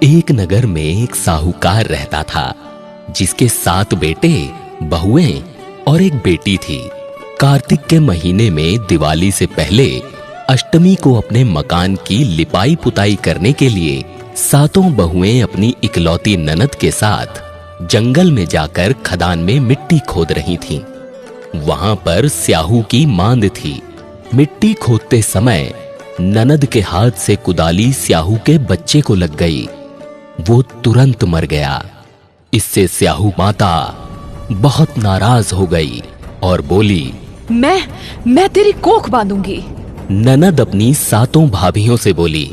एक नगर में एक साहूकार रहता था जिसके 7 बेटे, बहुएं और एक बेटी थी। कार्तिक के महीने में दिवाली से पहले अष्टमी को अपने मकान की लिपाई पुताई करने के लिए 7 बहुएं अपनी इकलौती ननद के साथ जंगल में जाकर खदान में मिट्टी खोद रही थीं। वहां पर स्याहू की मांद थी। मिट्टी खोदते समय ननद के हाथ से कुदाली स्याहू के बच्चे को लग गई। वो तुरंत मर गया। इससे स्याहू माता बहुत नाराज हो गई और बोली, मैं तेरी कोख बांधूंगी। ननद अपनी 7 भाभियों से बोली,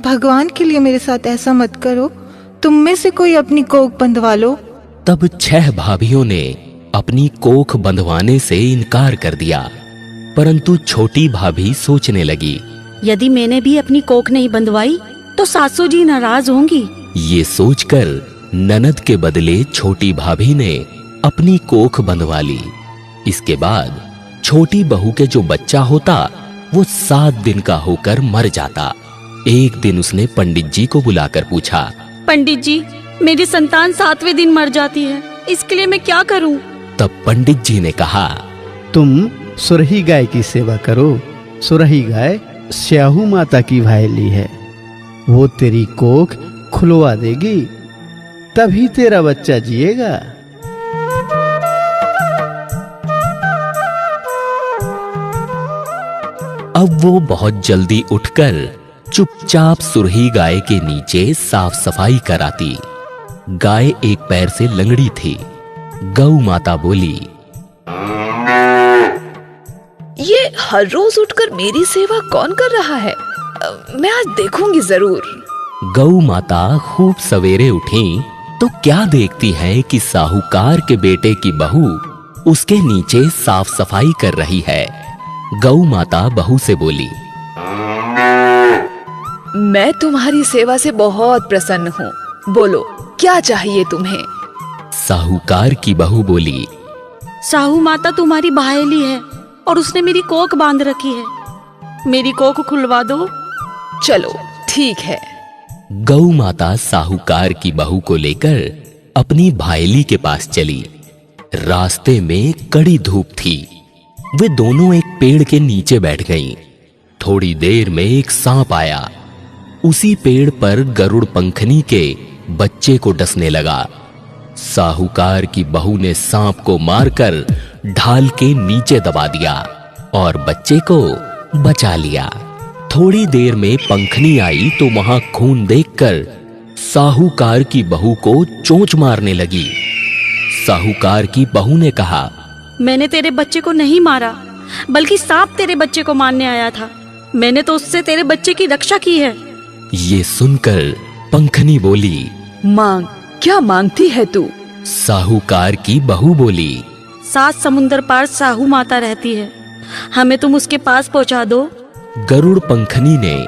भगवान के लिए मेरे साथ ऐसा मत करो, तुम में से कोई अपनी कोख बंधवा लो। तब 6 भाभियों ने अपनी कोख बंधवाने से इनकार कर दिया, परंतु छोटी भाभी सोचने लगी, यदि मैंने भी अपनी कोख नहीं बंधवाई तो सासू जी नाराज होंगी। ये सोचकर ननद के बदले छोटी भाभी ने अपनी कोख बंधवा ली। इसके बाद छोटी बहू के जो बच्चा होता वो 7 दिन का होकर मर जाता। एक दिन उसने पंडित जी को बुलाकर पूछा, पंडित जी, मेरी संतान 7वें दिन मर जाती है, इसके लिए मैं क्या करूं? तब पंडित जी ने कहा, तुम सुरही गाय की सेवा करो। सुरही गाय स्याहू माता की भायली है, वो तेरी कोख खुलवा देगी, तभी तेरा बच्चा जिएगा। अब वो बहुत जल्दी उठकर चुपचाप सुरही गाय के नीचे साफ सफाई कराती। गाय एक पैर से लंगड़ी थी। गौ माता बोली, ये हर रोज उठकर मेरी सेवा कौन कर रहा है? मैं आज देखूंगी जरूर। गौ माता खूब सवेरे उठी तो क्या देखती है कि साहूकार के बेटे की बहू उसके नीचे साफ सफाई कर रही है। गौ माता बहू से बोली, मैं तुम्हारी सेवा से बहुत प्रसन्न हूँ, बोलो क्या चाहिए तुम्हें? साहूकार की बहू बोली, साहू माता तुम्हारी भायली है और उसने मेरी कोख बांध रखी है, मेरी कोख खुलवा दो। चलो ठीक है। गौ माता साहूकार की बहू को लेकर अपनी भायली के पास चली। रास्ते में कड़ी धूप थी। वे दोनों एक पेड़ के नीचे बैठ गईं। थोड़ी देर में एक सांप आया। उसी पेड़ पर गरुड़ पंखनी के बच्चे को डसने लगा। साहूकार की बहू ने सांप को मारकर ढाल के नीचे दबा दिया और बच्चे को बचा लिया। थोड़ी देर में पंखनी आई तो वहां खून देखकर साहूकार की बहू को चोंच मारने लगी। साहूकार की बहू ने कहा, मैंने तेरे बच्चे को नहीं मारा, बल्कि सांप तेरे बच्चे को मारने आया था। मैंने तो उससे तेरे बच्चे की रक्षा की है। ये सुनकर पंखनी बोली, मांग, क्या मांगती है तू? साहूकार की बहू बोली, 7 समुंदर पार साहू माता रहती है, हमें तुम उसके पास पहुंचा दो। गरुड़ पंखनी ने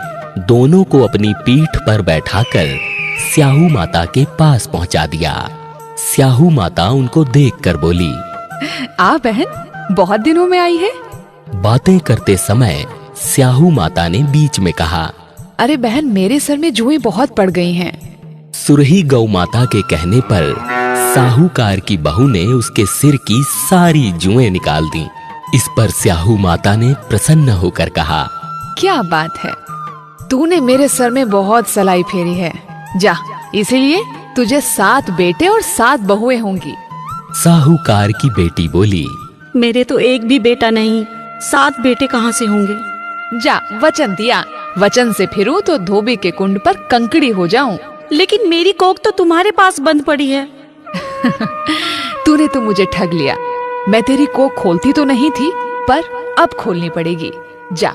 दोनों को अपनी पीठ पर बैठाकर स्याहू माता के पास पहुंचा दिया। स्याहू माता उनको देखकर बोली, आ बहन, बहुत दिनों में आई है। बातें करते समय स्याहू माता ने बीच में कहा, अरे बहन, मेरे सर में जुएं बहुत पड़ गई हैं। सुरही गौ माता के कहने पर साहूकार की बहू ने उसके सिर की सारी जुएं निकाल दी। इस पर स्याहू माता ने प्रसन्न होकर कहा, क्या बात है, तूने मेरे सर में बहुत सलाई फेरी है। जा, इसीलिए तुझे 7 बेटे और 7 बहुएं होंगी। साहूकार की बेटी बोली, मेरे तो एक भी बेटा नहीं, 7 बेटे कहाँ से होंगे? जा, वचन दिया, वचन से फिरूं तो धोबी के कुंड पर कंकड़ी हो जाऊं। लेकिन मेरी कोख तो तुम्हारे पास बंद पड़ी है। तूने तो मुझे ठग लिया। मैं तेरी कोख खोलती तो नहीं थी, पर अब खोलनी पड़ेगी। जा,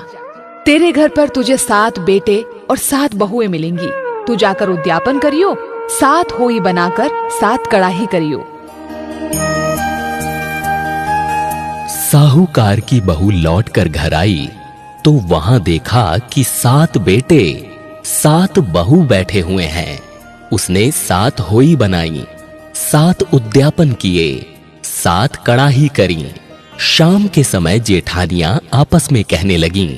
तेरे घर पर तुझे 7 बेटे और 7 बहुएं मिलेंगी। तू जाकर उद्यापन करियो, 7 होई बनाकर 7 कड़ाही करियो। साहूकार की बहू लौटकर घर आई तो वहां देखा कि 7 बेटे 7 बहू बैठे हुए हैं। उसने 7 होई बनाई, 7 उद्यापन किए, 7 कड़ाही करी। शाम के समय जेठानियां आपस में कहने लगीं,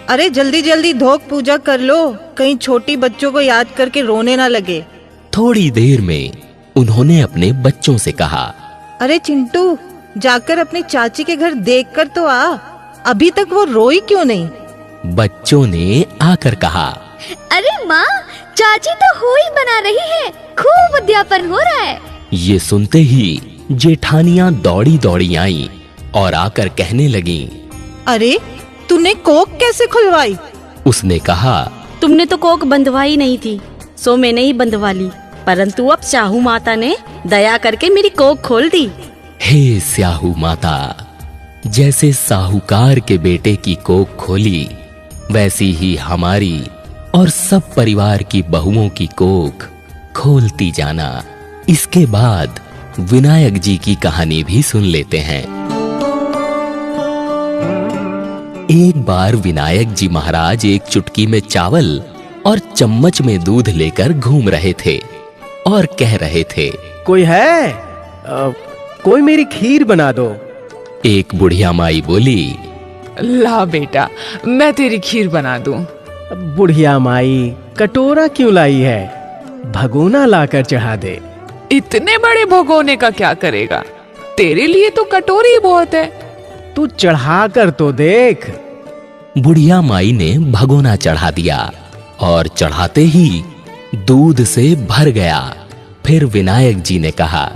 अरे जल्दी जल्दी धोक पूजा कर लो, कहीं छोटी बच्चों को याद करके रोने ना लगे। थोड़ी देर में उन्होंने अपने बच्चों से कहा, अरे चिंटू, जाकर अपनी चाची के घर देख कर तो आ, अभी तक वो रोई क्यों नहीं? बच्चों ने आकर कहा, अरे माँ, चाची तो हुई बना रही है, खूब उद्यापन हो रहा है। ये सुनते ही जेठानियां दौड़ी दौड़ी आईं और आकर कहने लगीं। अरे तूने कोक कैसे खुलवाई? उसने कहा, तुमने तो कोक बंधवाई नहीं थी, सो मैंने ही बंधवा ली, परंतु अब स्याहू माता ने दया करके मेरी कोक खोल दी। हे स्याहू माता, जैसे साहूकार के बेटे की कोक खोली, वैसी ही हमारी और सब परिवार की बहुओं की कोख खोलती जाना। इसके बाद विनायक जी की कहानी भी सुन लेते हैं। एक बार विनायक जी महाराज एक चुटकी में चावल और चम्मच में दूध लेकर घूम रहे थे और कह रहे थे, कोई है? कोई मेरी खीर बना दो। एक बुढ़िया माई बोली, ला बेटा, मैं तेरी खीर बना दूं। बुढ़िया माई, कटोरा क्यों लाई है? भगोना लाकर चढ़ा दे। इतने बड़े भगोने का क्या करेगा? तेरे लिए तो कटोरी बहुत है। तू चढ़ा कर तो देख। बुढ़िया माई ने भगोना चढ़ा दिया और चढ़ाते ही दूध से भर गया। फिर विनायक जी ने कहा,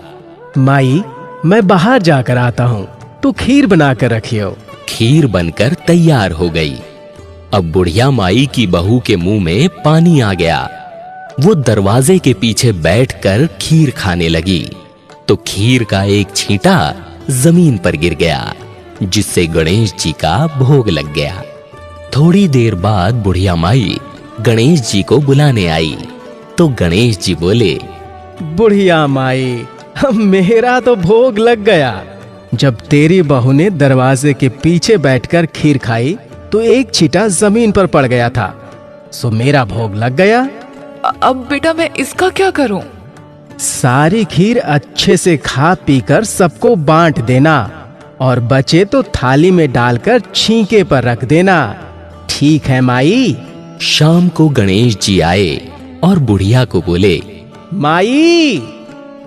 माई, मैं बाहर जाकर आता हूँ, तू खीर बनाकर रखियो। खीर बनकर तैयार हो गई। अब बुढ़िया माई की बहू के मुंह में पानी आ गया। वो दरवाजे के पीछे बैठकर खीर खाने लगी तो खीर का एक छींटा जमीन पर गिर गया, जिससे गणेश जी का भोग लग गया। थोड़ी देर बाद बुढ़िया माई गणेश जी को बुलाने आई तो गणेश जी बोले, बुढ़िया माई, मेरा तो भोग लग गया। जब तेरी बहू ने दरवाजे के पीछे बैठकर खीर खाई तो एक छींटा जमीन पर पड़ गया था, सो मेरा भोग लग गया। अब बेटा मैं इसका क्या करूं? सारी खीर अच्छे से खा पीकर सबको बांट देना और बचे तो थाली में डालकर छींके पर रख देना। ठीक है माई? शाम को गणेश जी आए और बुढ़िया को बोले, माई,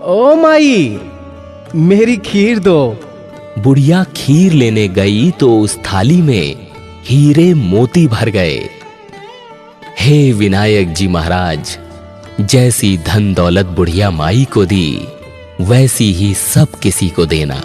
ओ माई, मेरी खीर दो। बुढ़िया खीर लेने गई तो उस थाली में हीरे मोती भर गए। हे विनायक जी महाराज, जैसी धन दौलत बुढ़िया माई को दी, वैसी ही सब किसी को देना।